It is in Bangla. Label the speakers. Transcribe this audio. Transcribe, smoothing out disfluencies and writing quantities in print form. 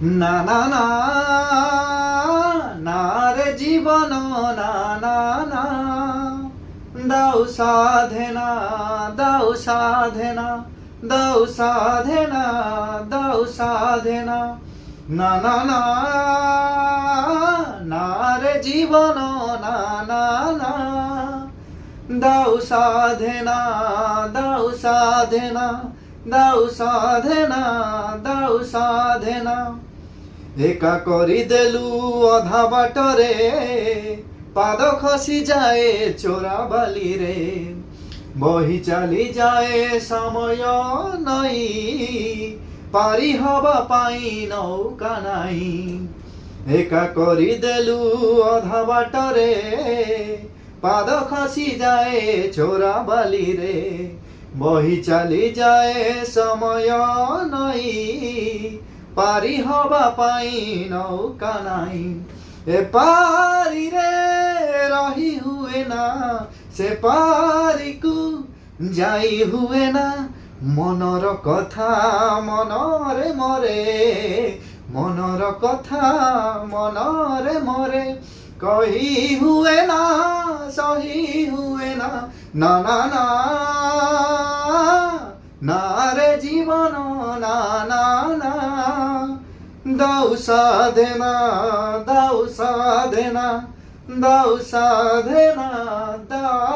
Speaker 1: না না না না রে জীবন না না না দাও সাধনা দাও সাধনা দাও সাধনা দাও সাধনা না না না না রে জীবন না না না দাও সাধনা দাও সাধনা দাও সাধনা দাও সাধনা একা করি দেলু অধা বাটরে পাদ খসি যায় চোরা বালি রে বহি চালি যায় সময় নাই পারি হবা পাই নৌকা নাই একা করি দেলু অধা বাটরে পাদ খসি যায় চোরা বালি রে বহি চালি যায় সময় নাই পারি হবা পাই নৌকা নাই এ পারি রে রহি হুয়ে না সে পারিকু যাই হুয়ে না মনর কথা মনরে মরে মনর কথা মনরে মরে কহি হুয়ে না সহি হুয়ে না না না না না রে জীবন না না না দাও সাধনা দাও সাধনা দাও সাধনা দাও